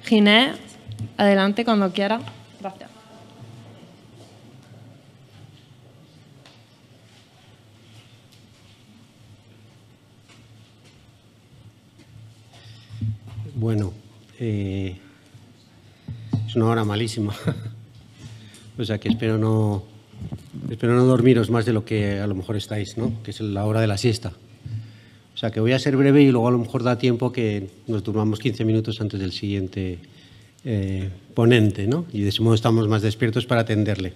Ginés, adelante cuando quiera. Gracias. Bueno, es una hora malísima, o sea que espero no dormiros más de lo que a lo mejor estáis, ¿no? Que es la hora de la siesta. O sea que voy a ser breve y luego a lo mejor da tiempo que nos durmamos 15 minutos antes del siguiente ponente, ¿no? Y de ese modo estamos más despiertos para atenderle.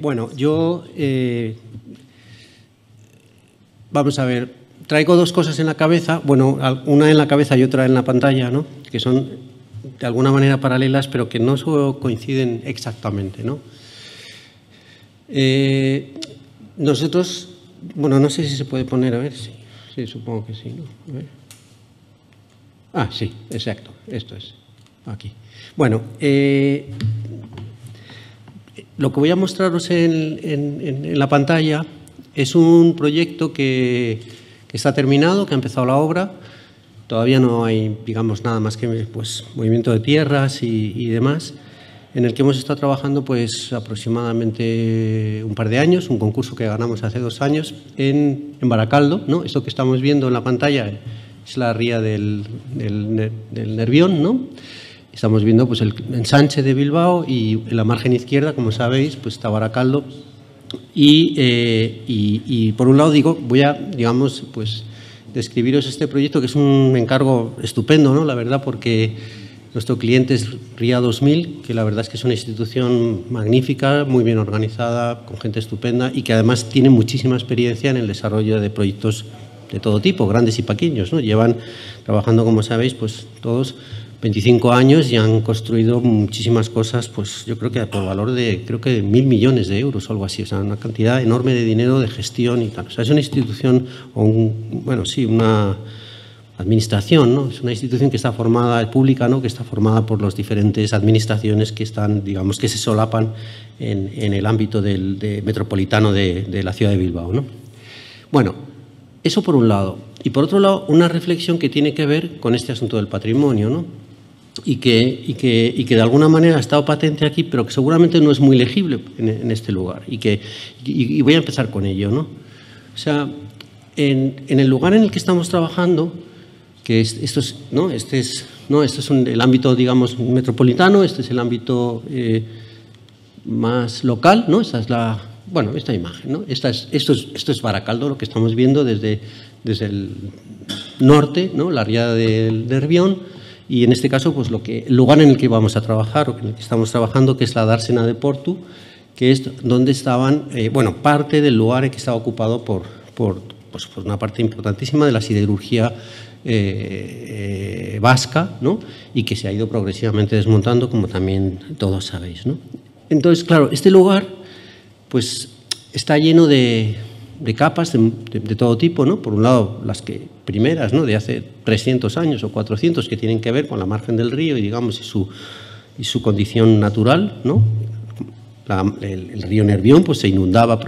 Bueno, yo... vamos a ver... Traigo dos cosas en la cabeza, bueno, una en la cabeza y otra en la pantalla, ¿no? Que son de alguna manera paralelas, pero que no coinciden exactamente, ¿no? Nosotros, bueno, no sé si se puede poner, a ver, sí, supongo que sí, ¿no? A ver. Ah, sí, exacto, esto es, aquí. Bueno, lo que voy a mostraros en la pantalla es un proyecto que está terminado, que ha empezado la obra. Todavía no hay, digamos, nada más que pues, movimiento de tierras y demás, en el que hemos estado trabajando pues, aproximadamente un par de años, un concurso que ganamos hace 2 años en Baracaldo, ¿no? Esto que estamos viendo en la pantalla es la ría del Nervión, ¿no? Estamos viendo pues, el ensanche de Bilbao y en la margen izquierda, como sabéis, pues, está Baracaldo. Y por un lado voy a, digamos, pues describiros este proyecto, que es un encargo estupendo, ¿no? La verdad, porque nuestro cliente es RIA 2000, que la verdad es que es una institución magnífica, muy bien organizada, con gente estupenda y que además tiene muchísima experiencia en el desarrollo de proyectos de todo tipo, grandes y pequeños, ¿no? Llevan trabajando, como sabéis, pues todos 25 años y han construido muchísimas cosas, pues yo creo que por valor de, creo que 1.000 millones de euros o algo así, o sea, una cantidad enorme de dinero de gestión y tal. O sea, es una institución, una administración, ¿no? Es una institución que está formada, pública, ¿no? Que está formada por las diferentes administraciones que están, digamos, que se solapan en el ámbito metropolitano de la ciudad de Bilbao, ¿no? Bueno, eso por un lado. Y por otro lado, una reflexión que tiene que ver con este asunto del patrimonio, ¿no? Y que de alguna manera ha estado patente aquí, pero que seguramente no es muy legible en este lugar. Y voy a empezar con ello, ¿no? O sea, en el lugar en el que estamos trabajando, que esto es el ámbito, digamos, metropolitano, este es el ámbito más local, ¿no? Esta es esta imagen, ¿no? Esto es Baracaldo, lo que estamos viendo desde el norte, ¿no? La ría del Nervión. Y en este caso, pues el lugar en el que vamos a trabajar, o en el que estamos trabajando, que es la Dársena de Portu, que es donde estaban, parte del lugar que estaba ocupado por una parte importantísima de la siderurgia vasca, ¿no? Y que se ha ido progresivamente desmontando, como también todos sabéis, ¿no? Entonces, claro, este lugar pues está lleno de capas de todo tipo, ¿no? Por un lado, las primeras, ¿no? De hace 300 años o 400, que tienen que ver con la margen del río y, digamos, y su condición natural, ¿no? El río Nervión pues, se inundaba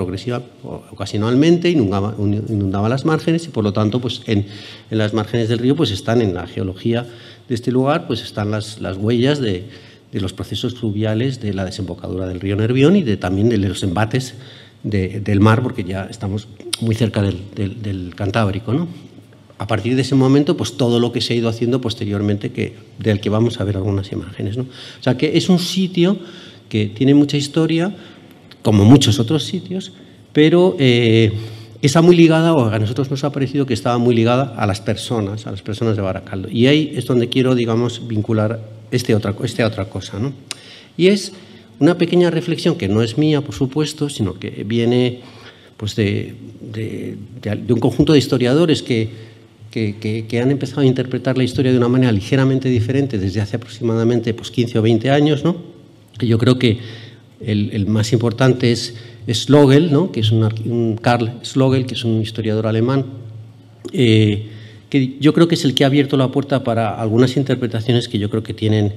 ocasionalmente, inundaba las márgenes y, por lo tanto, pues, en las márgenes del río pues, están en la geología de este lugar, pues están las huellas de los procesos fluviales de la desembocadura del río Nervión y también de los embates del mar, porque ya estamos muy cerca del Cantábrico, ¿no? A partir de ese momento, pues todo lo que se ha ido haciendo posteriormente, del que vamos a ver algunas imágenes, ¿no? O sea, que es un sitio que tiene mucha historia, como muchos otros sitios, pero está muy ligada, o a nosotros nos ha parecido que estaba muy ligada a las personas de Baracaldo. Y ahí es donde quiero, digamos, vincular esta otra cosa, ¿no? Y es una pequeña reflexión que no es mía, por supuesto, sino que viene pues, de un conjunto de historiadores que han empezado a interpretar la historia de una manera ligeramente diferente desde hace aproximadamente pues, 15 o 20 años, ¿no? Yo creo que el más importante es Slogel, ¿no? Que es Karl Slogel, que es un historiador alemán, que yo creo que es el que ha abierto la puerta para algunas interpretaciones que yo creo que vienen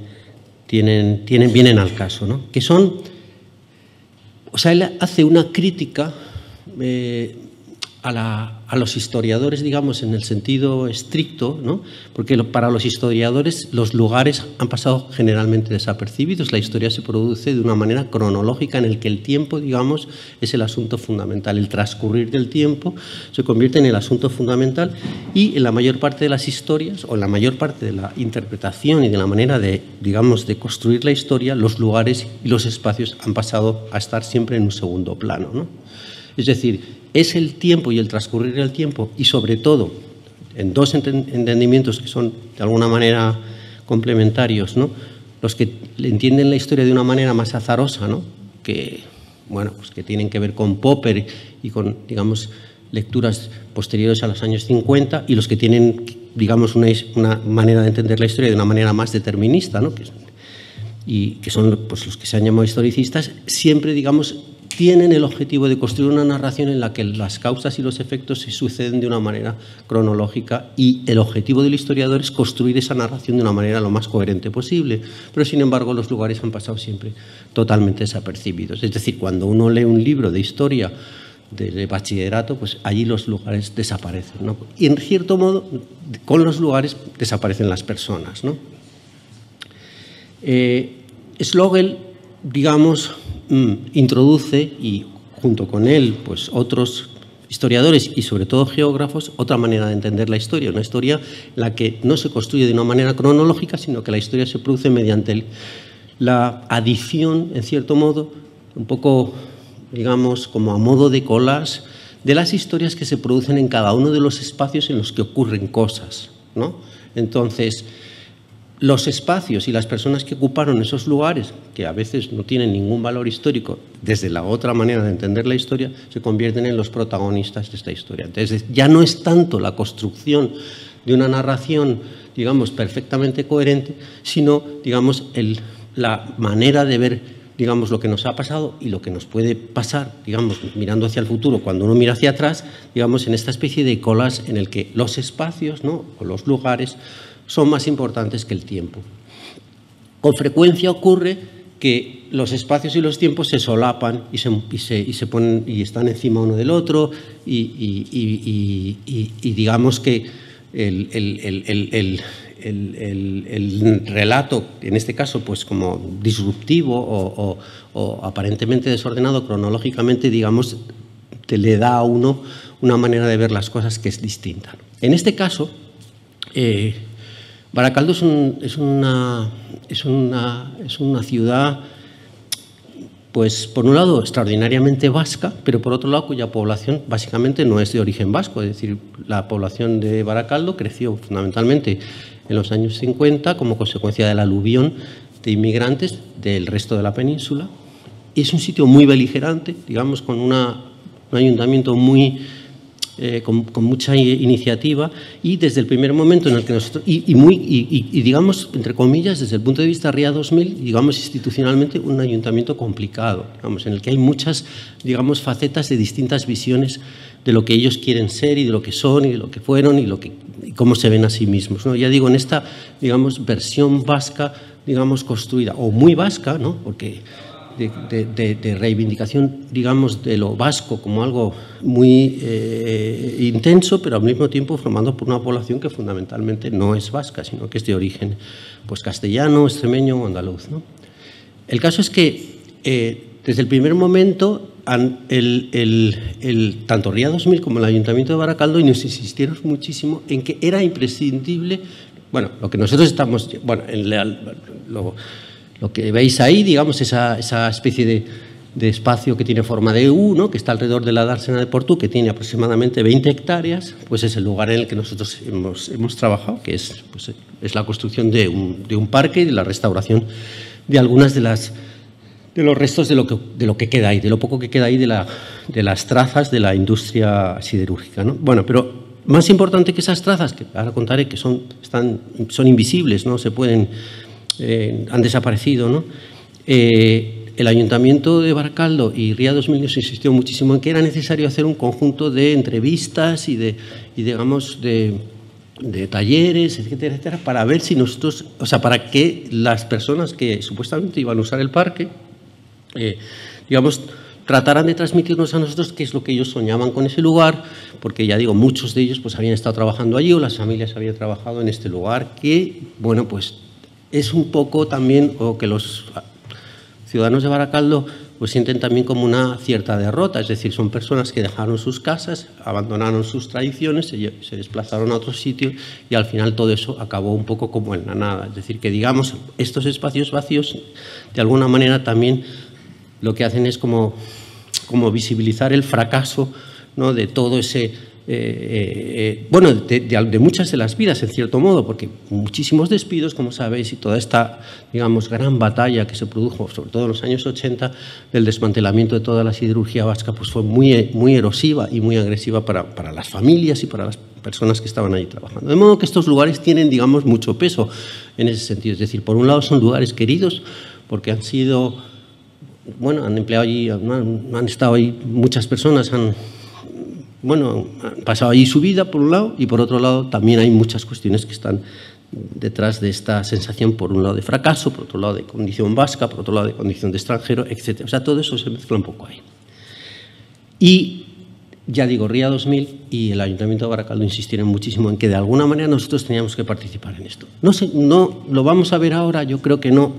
al caso, ¿no? Que son, o sea, él hace una crítica a los historiadores, digamos, en el sentido estricto, ¿no? Porque para los historiadores los lugares han pasado generalmente desapercibidos. La historia se produce de una manera cronológica en el que el tiempo, digamos, es el asunto fundamental. El transcurrir del tiempo se convierte en el asunto fundamental y en la mayor parte de las historias o en la mayor parte de la interpretación y de la manera de, digamos, de construir la historia, los lugares y los espacios han pasado a estar siempre en un segundo plano, ¿no? Es decir, es el tiempo y el transcurrir del tiempo y, sobre todo, en dos entendimientos que son, de alguna manera, complementarios, ¿no? Los que entienden la historia de una manera más azarosa, ¿no? Que, bueno, pues que tienen que ver con Popper y con, digamos, lecturas posteriores a los años 50, y los que tienen, digamos, una manera de entender la historia de una manera más determinista, ¿no? Y que son, pues, los que se han llamado historicistas, siempre, digamos, tienen el objetivo de construir una narración en la que las causas y los efectos se suceden de una manera cronológica, y el objetivo del historiador es construir esa narración de una manera lo más coherente posible. Pero, sin embargo, los lugares han pasado siempre totalmente desapercibidos. Es decir, cuando uno lee un libro de historia de bachillerato, pues allí los lugares desaparecen, ¿no? Y, en cierto modo, con los lugares desaparecen las personas, ¿no? Slogel, digamos, introduce, y junto con él, pues otros historiadores y sobre todo geógrafos, otra manera de entender la historia, una historia en la que no se construye de una manera cronológica, sino que la historia se produce mediante la adición, en cierto modo, un poco, digamos, como a modo de collage, de las historias que se producen en cada uno de los espacios en los que ocurren cosas, ¿no? Entonces, los espacios y las personas que ocuparon esos lugares, que a veces no tienen ningún valor histórico, desde la otra manera de entender la historia, se convierten en los protagonistas de esta historia. Entonces, ya no es tanto la construcción de una narración, digamos, perfectamente coherente, sino, digamos, la manera de ver, digamos, lo que nos ha pasado y lo que nos puede pasar, digamos, mirando hacia el futuro, cuando uno mira hacia atrás, digamos, en esta especie de collage en el que los espacios, ¿no?, o los lugares son más importantes que el tiempo. Con frecuencia ocurre que los espacios y los tiempos se solapan y se ponen y están encima uno del otro, y digamos que el relato, en este caso, pues como disruptivo o aparentemente desordenado cronológicamente, digamos, le da a uno una manera de ver las cosas que es distinta. En este caso, Baracaldo es una ciudad, pues por un lado extraordinariamente vasca, pero por otro lado cuya población básicamente no es de origen vasco. Es decir, la población de Baracaldo creció fundamentalmente en los años 50 como consecuencia del aluvión de inmigrantes del resto de la península. Es un sitio muy beligerante, digamos, con un ayuntamiento muy con mucha iniciativa, y desde el primer momento en el que nosotros, digamos, entre comillas, desde el punto de vista RIA 2000, digamos, institucionalmente un ayuntamiento complicado, digamos, en el que hay muchas, digamos, facetas de distintas visiones de lo que ellos quieren ser y de lo que son y de lo que fueron y cómo se ven a sí mismos, ¿no? Ya digo, en esta, digamos, versión vasca, digamos, construida, o muy vasca, ¿no?, porque de reivindicación, digamos, de lo vasco como algo muy intenso, pero al mismo tiempo formado por una población que fundamentalmente no es vasca, sino que es de origen, pues, castellano, extremeño o andaluz, ¿no? El caso es que desde el primer momento tanto RIA 2000 como el Ayuntamiento de Baracaldo nos insistieron muchísimo en que era imprescindible, bueno, lo que nosotros estamos, bueno, lo que veis ahí, digamos, esa especie de espacio que tiene forma de U, ¿no?, que está alrededor de la dársena de Portú, que tiene aproximadamente 20 hectáreas, pues es el lugar en el que nosotros hemos trabajado, que es la construcción de un parque y de la restauración de algunas de los restos de lo que queda ahí, de lo poco que queda ahí de las trazas de la industria siderúrgica, ¿no? Bueno, pero más importante que esas trazas, que ahora contaré que son invisibles, no se pueden, han desaparecido, ¿no? El Ayuntamiento de Baracaldo y RIA 2000 nos insistió muchísimo en que era necesario hacer un conjunto de entrevistas y digamos, de talleres, etcétera, etcétera, para ver si nosotros, o sea, para que las personas que supuestamente iban a usar el parque, digamos, trataran de transmitirnos a nosotros qué es lo que ellos soñaban con ese lugar, porque ya digo, muchos de ellos pues habían estado trabajando allí o las familias habían trabajado en este lugar, que, bueno, pues es un poco también, o que los ciudadanos de Baracaldo pues sienten también como una cierta derrota, es decir, son personas que dejaron sus casas, abandonaron sus tradiciones, se desplazaron a otro sitio y al final todo eso acabó un poco como en la nada. Es decir, que digamos, estos espacios vacíos de alguna manera también lo que hacen es como visibilizar el fracaso, ¿no?, de todo ese, bueno, de muchas de las vidas, en cierto modo, porque muchísimos despidos, como sabéis, y toda esta, digamos, gran batalla que se produjo, sobre todo en los años 80, del desmantelamiento de toda la siderurgia vasca, pues fue muy erosiva y muy agresiva para las familias y para las personas que estaban ahí trabajando. De modo que estos lugares tienen, digamos, mucho peso en ese sentido. Es decir, por un lado son lugares queridos porque han sido, bueno, han empleado allí, han estado ahí muchas personas, han pasado allí su vida, por un lado, y por otro lado también hay muchas cuestiones que están detrás de esta sensación, por un lado de fracaso, por otro lado de condición vasca, por otro lado de condición de extranjero, etc. O sea, todo eso se mezcla un poco ahí. Y ya digo, Ría 2000 y el Ayuntamiento de Baracaldo insistieron muchísimo en que de alguna manera nosotros teníamos que participar en esto. No sé, no lo vamos a ver ahora, yo creo que no.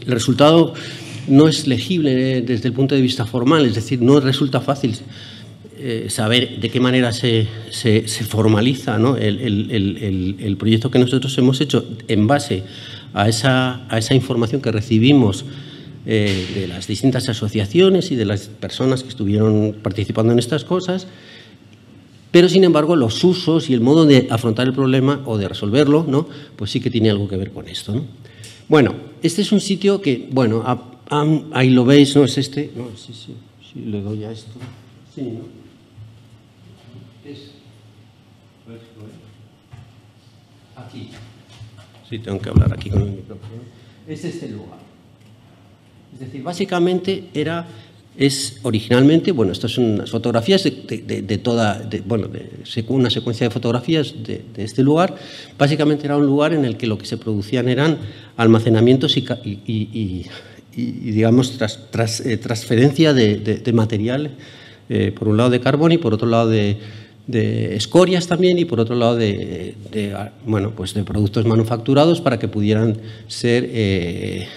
El resultado no es legible desde el punto de vista formal, es decir, no resulta fácil saber de qué manera se formaliza, ¿no?, el proyecto que nosotros hemos hecho en base a esa información que recibimos de las distintas asociaciones y de las personas que estuvieron participando en estas cosas, pero sin embargo los usos y el modo de afrontar el problema o de resolverlo, ¿no?, pues sí que tiene algo que ver con esto, ¿no? Bueno, este es un sitio que, bueno, ahí lo veis, ¿no? Es este, no, sí, le doy a esto, sí, ¿no? Aquí. Sí, tengo que hablar aquí con el micrófono. Es este lugar. Es decir, básicamente es originalmente, bueno, estas son unas fotografías una secuencia de fotografías de este lugar. Básicamente era un lugar en el que lo que se producían eran almacenamientos y digamos, transferencia de material, por un lado de carbón y por otro lado de escorias también, y por otro lado de productos manufacturados para que pudieran ser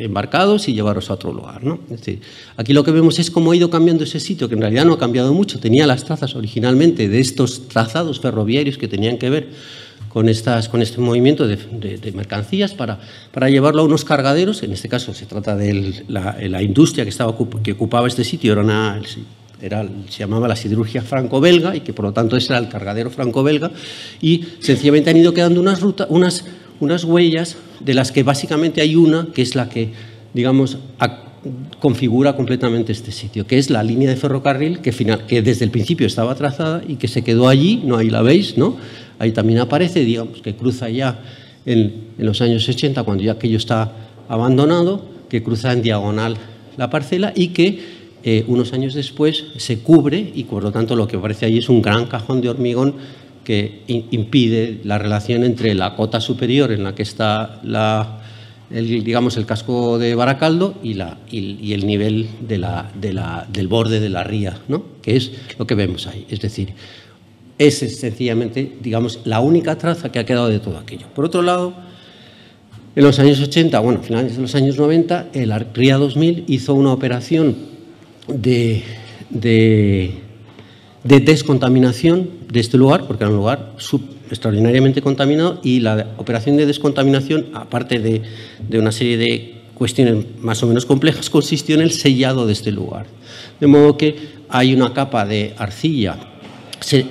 embarcados y llevarlos a otro lugar, ¿no? Es decir, aquí lo que vemos es cómo ha ido cambiando ese sitio, que en realidad no ha cambiado mucho. Tenía las trazas originalmente de estos trazados ferroviarios que tenían que ver con este movimiento de mercancías para llevarlo a unos cargaderos. En este caso se trata de la industria que ocupaba este sitio, se llamaba la siderurgia franco-belga, y que por lo tanto ese era el cargadero franco-belga, y sencillamente han ido quedando unas huellas, de las que básicamente hay una que es la que, digamos, configura completamente este sitio, que es la línea de ferrocarril que desde el principio estaba trazada y que se quedó allí, ¿no? Ahí la veis, ¿no? Ahí también aparece, digamos, que cruza ya en los años 80, cuando ya aquello está abandonado, que cruza en diagonal la parcela y que unos años después se cubre, y por lo tanto lo que aparece ahí es un gran cajón de hormigón que impide la relación entre la cota superior en la que está el casco de Baracaldo y el nivel del borde de la ría, ¿no?, que es lo que vemos ahí. Es decir, es sencillamente, digamos, la única traza que ha quedado de todo aquello. Por otro lado, en los años 80, bueno, finales de los años 90, el Ría 2000 hizo una operación de descontaminación de este lugar, porque era un lugar extraordinariamente contaminado, y la operación de descontaminación, aparte de una serie de cuestiones más o menos complejas, consistió en el sellado de este lugar. De modo que hay una capa de arcilla, se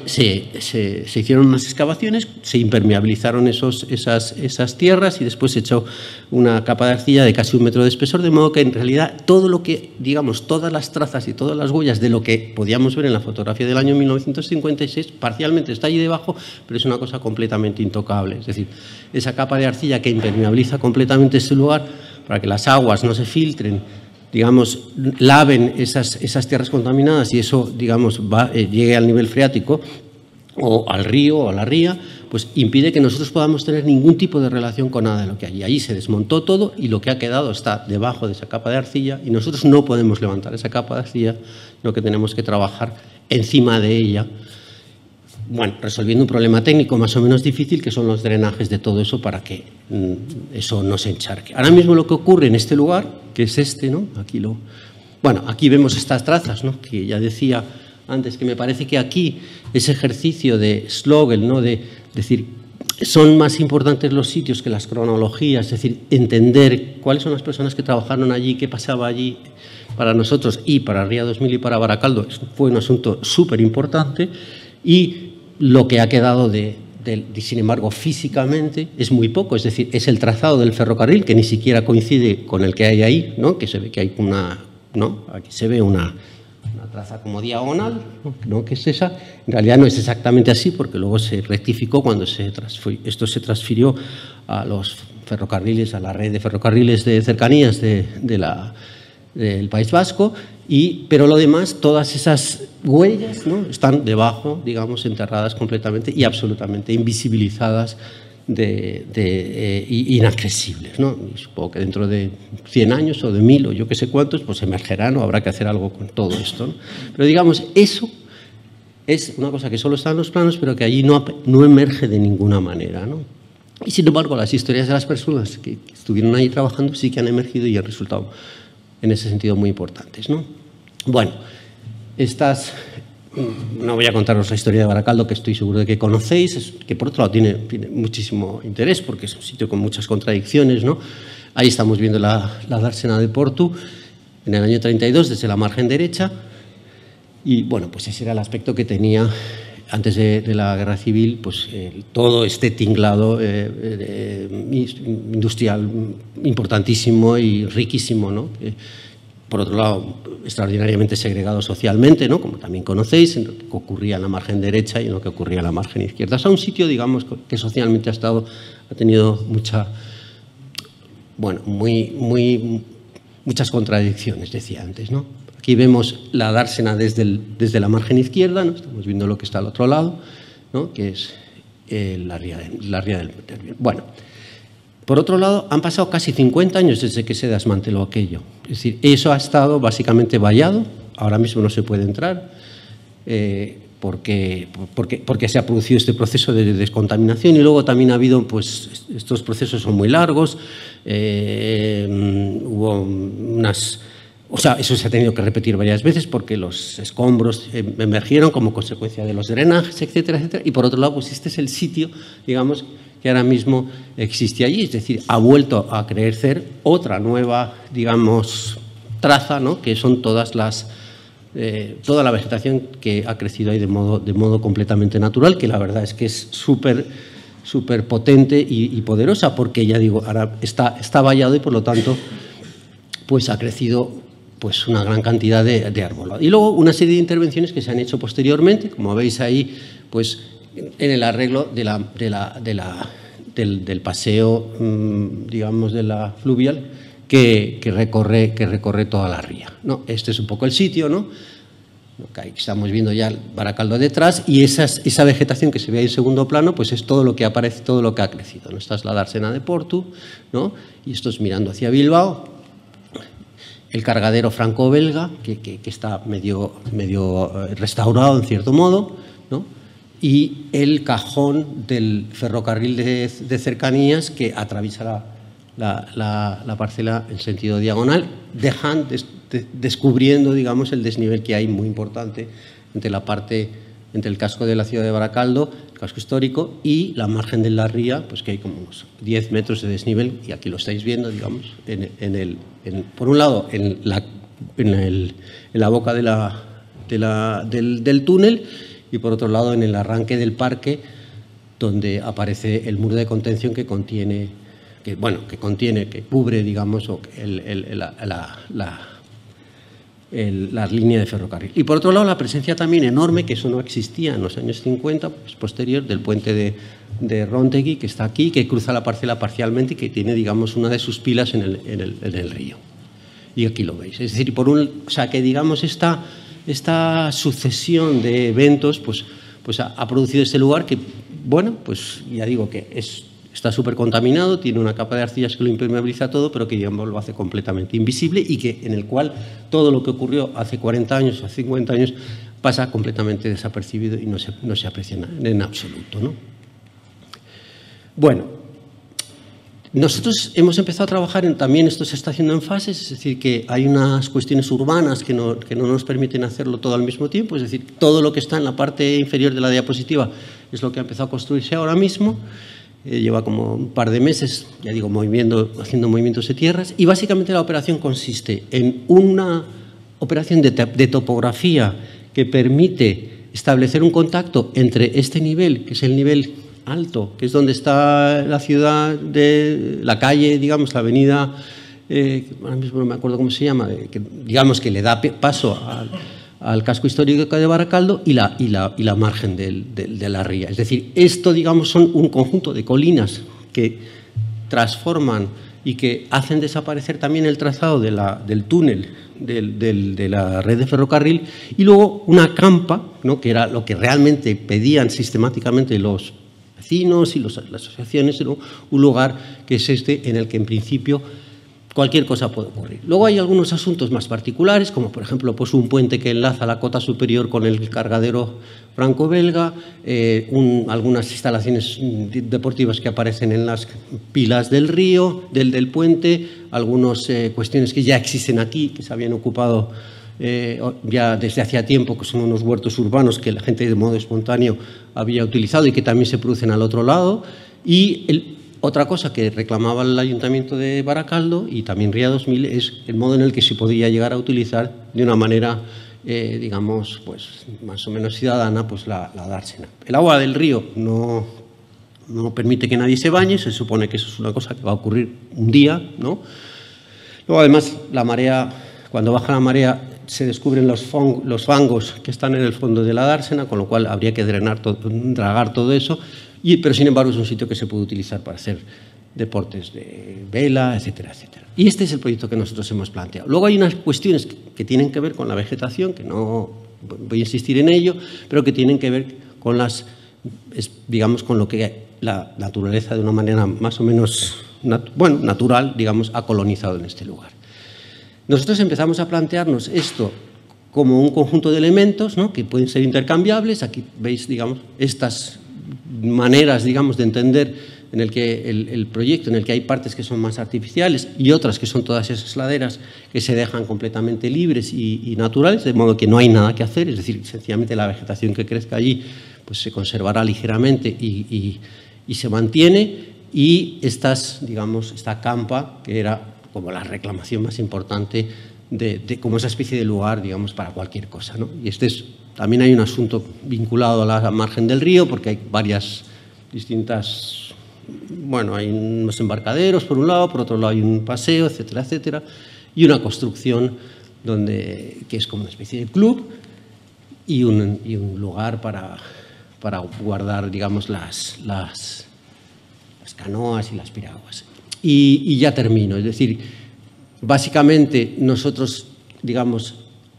hicieron unas excavaciones, se impermeabilizaron esas tierras y después se echó una capa de arcilla de casi 1 metro de espesor, de modo que en realidad todo lo que, digamos, todas las trazas y todas las huellas de lo que podíamos ver en la fotografía del año 1956 parcialmente está allí debajo, pero es una cosa completamente intocable. Es decir, esa capa de arcilla que impermeabiliza completamente este lugar para que las aguas no se filtren, digamos, laven esas tierras contaminadas y eso, digamos, llegue al nivel freático o al río o a la ría, pues impide que nosotros podamos tener ningún tipo de relación con nada de lo que hay. Allí se desmontó todo y lo que ha quedado está debajo de esa capa de arcilla y nosotros no podemos levantar esa capa de arcilla, sino que tenemos que trabajar encima de ella, bueno, resolviendo un problema técnico más o menos difícil, que son los drenajes de todo eso para que eso no se encharque. Ahora mismo lo que ocurre en este lugar, que es este, ¿no? Aquí vemos estas trazas, ¿no? Que ya decía antes, que me parece que aquí ese ejercicio de Slogel, ¿no? De decir, son más importantes los sitios que las cronologías, es decir, entender cuáles son las personas que trabajaron allí, qué pasaba allí para nosotros y para Ría 2000 y para Baracaldo, fue un asunto súper importante y lo que ha quedado sin embargo, físicamente es muy poco, es decir, es el trazado del ferrocarril que ni siquiera coincide con el que hay ahí, ¿no? Que se ve que hay aquí se ve una traza como diagonal, ¿no? Que es esa. En realidad no es exactamente así porque luego se rectificó cuando esto se transfirió a los ferrocarriles, a la red de ferrocarriles de cercanías del País Vasco, pero lo demás, todas esas huellas, ¿no? Están debajo, digamos, enterradas completamente y absolutamente invisibilizadas inaccesibles, ¿no? Y supongo que dentro de 100 años o de 1000 o yo que sé cuántos, pues emergerán o habrá que hacer algo con todo esto, ¿no? Pero digamos, eso es una cosa que solo está en los planos, pero que allí no emerge de ninguna manera, ¿no? Y sin embargo, las historias de las personas que estuvieron ahí trabajando sí que han emergido y han resultado en ese sentido muy importantes, ¿no? Bueno, no voy a contaros la historia de Baracaldo, que estoy seguro de que conocéis, que por otro lado tiene muchísimo interés porque es un sitio con muchas contradicciones, ¿no? Ahí estamos viendo la dársena de Portu en el año 32 desde la margen derecha y bueno, pues ese era el aspecto que tenía antes de la guerra civil, pues todo este tinglado industrial importantísimo y riquísimo, ¿no? Por otro lado, extraordinariamente segregado socialmente, ¿no? Como también conocéis, en lo que ocurría en la margen derecha y en lo que ocurría en la margen izquierda. Es un sitio, digamos, que socialmente ha tenido muchas contradicciones, decía antes, ¿no? Aquí vemos la dársena desde la margen izquierda, ¿no? Estamos viendo lo que está al otro lado, ¿no? Que es la ría del Nervión. Bueno, por otro lado, han pasado casi 50 años desde que se desmanteló aquello. Es decir, eso ha estado básicamente vallado, ahora mismo no se puede entrar, porque se ha producido este proceso de descontaminación y luego también ha habido, pues, estos procesos son muy largos, hubo eso se ha tenido que repetir varias veces porque los escombros emergieron como consecuencia de los drenajes, etcétera, etcétera. Y por otro lado, pues este es el sitio, digamos, que ahora mismo existe allí. Es decir, ha vuelto a crecer otra nueva, digamos, traza, ¿no? Que son toda la vegetación que ha crecido ahí de modo completamente natural, que la verdad es que es súper potente y poderosa porque, ya digo, ahora está vallado y por lo tanto pues ha crecido pues una gran cantidad de arbolado. Y luego una serie de intervenciones que se han hecho posteriormente, como veis ahí, pues en el arreglo del paseo, digamos, de la fluvial que recorre toda la ría, ¿no? Este es un poco el sitio, ¿no? Ahí estamos viendo ya el Baracaldo detrás y esa vegetación que se ve ahí en segundo plano, pues es todo lo que aparece, todo lo que ha crecido, ¿no? Esta es la dársena de Portu, ¿no? Y esto es mirando hacia Bilbao. El cargadero franco-belga, que está medio restaurado en cierto modo, ¿no? Y el cajón del ferrocarril de cercanías que atraviesa la parcela en sentido diagonal, descubriendo, digamos, el desnivel que hay muy importante entre el casco de la ciudad de Baracaldo, el casco histórico, y la margen de la ría, pues que hay como unos 10 metros de desnivel, y aquí lo estáis viendo, digamos, por un lado en la boca del túnel, y por otro lado en el arranque del parque, donde aparece el muro de contención que cubre, digamos, la línea de ferrocarril. Y por otro lado, la presencia también enorme, que eso no existía en los años 50, pues posterior, del puente de Rontegui, que está aquí, que cruza la parcela parcialmente y que tiene, digamos, una de sus pilas en el río. Y aquí lo veis. Es decir, que digamos esta sucesión de eventos pues ha producido este lugar que bueno, pues ya digo que está súper contaminado, tiene una capa de arcillas que lo impermeabiliza todo, pero que, digamos, lo hace completamente invisible y que en el cual todo lo que ocurrió hace 40 años, hace 50 años, pasa completamente desapercibido y no se aprecia en absoluto, ¿no? Bueno, nosotros hemos empezado a trabajar también esto se está haciendo en fases, es decir, que hay unas cuestiones urbanas que no nos permiten hacerlo todo al mismo tiempo, es decir, todo lo que está en la parte inferior de la diapositiva es lo que ha empezado a construirse ahora mismo. Lleva como un par de meses, ya digo, haciendo movimientos de tierras, y básicamente la operación consiste en una operación de topografía que permite establecer un contacto entre este nivel, que es el nivel alto, que es donde está la ciudad, la calle, digamos, la avenida, ahora mismo no me acuerdo cómo se llama, digamos que le da paso al casco histórico de Baracaldo y la margen de la ría. Es decir, esto, digamos, son un conjunto de colinas que transforman y que hacen desaparecer también el trazado del túnel de la red de ferrocarril, y luego una campa, ¿no?, que era lo que realmente pedían sistemáticamente los vecinos y las asociaciones, ¿no?, un lugar que es este en el que en principio cualquier cosa puede ocurrir. Luego hay algunos asuntos más particulares, como por ejemplo pues un puente que enlaza la cota superior con el cargadero franco-belga, algunas instalaciones deportivas que aparecen en las pilas del río, del puente, algunas cuestiones que ya existen aquí, que se habían ocupado ya desde hacía tiempo, que son unos huertos urbanos que la gente de modo espontáneo había utilizado y que también se producen al otro lado, y otra cosa que reclamaba el Ayuntamiento de Baracaldo y también Ría 2000 es el modo en el que se podía llegar a utilizar de una manera, digamos, pues más o menos ciudadana, pues la dársena. El agua del río no permite que nadie se bañe, se supone que eso es una cosa que va a ocurrir un día, ¿no? Luego, además, la marea, cuando baja la marea, se descubren los fangos que están en el fondo de la dársena, con lo cual habría que dragar todo eso. Pero, sin embargo, es un sitio que se puede utilizar para hacer deportes de vela, etcétera, etcétera. Y este es el proyecto que nosotros hemos planteado. Luego hay unas cuestiones que tienen que ver con la vegetación, que no voy a insistir en ello, pero que tienen que ver con digamos, con lo que la naturaleza de una manera más o menos, natural, digamos, ha colonizado en este lugar. Nosotros empezamos a plantearnos esto como un conjunto de elementos, ¿no?, que pueden ser intercambiables. Aquí veis, digamos, estas maneras, digamos, de entender en el que el proyecto, en el que hay partes que son más artificiales y otras que son todas esas laderas que se dejan completamente libres y naturales, de modo que no hay nada que hacer, es decir, sencillamente la vegetación que crezca allí pues se conservará ligeramente y se mantiene, y digamos, esta campa, que era como la reclamación más importante como esa especie de lugar, digamos, para cualquier cosa, ¿no? Y también hay un asunto vinculado a la margen del río, porque hay varias distintas, hay unos embarcaderos por un lado, por otro lado hay un paseo, etcétera, etcétera, y una construcción que es como una especie de club y un lugar para guardar, digamos, las canoas y las piraguas. Y ya termino, es decir, básicamente nosotros, digamos,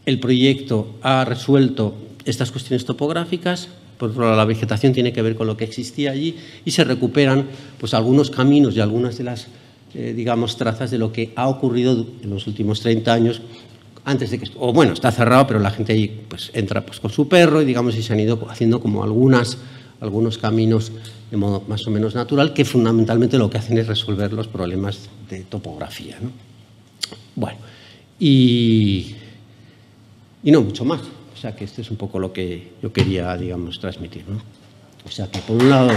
el proyecto ha resuelto estas cuestiones topográficas. Por otro lado, la vegetación tiene que ver con lo que existía allí y se recuperan pues algunos caminos y algunas de las, digamos, trazas de lo que ha ocurrido en los últimos 30 años, antes de que, está cerrado, pero la gente allí pues entra pues con su perro y, digamos, y se han ido haciendo como algunos caminos de modo más o menos natural, que fundamentalmente lo que hacen es resolver los problemas de topografía, ¿no? Bueno, y no mucho más. O sea, que este es un poco lo que yo quería, digamos, transmitir, ¿no? O sea, que por un lado...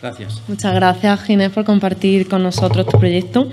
Gracias. Muchas gracias, Ginés, por compartir con nosotros tu proyecto.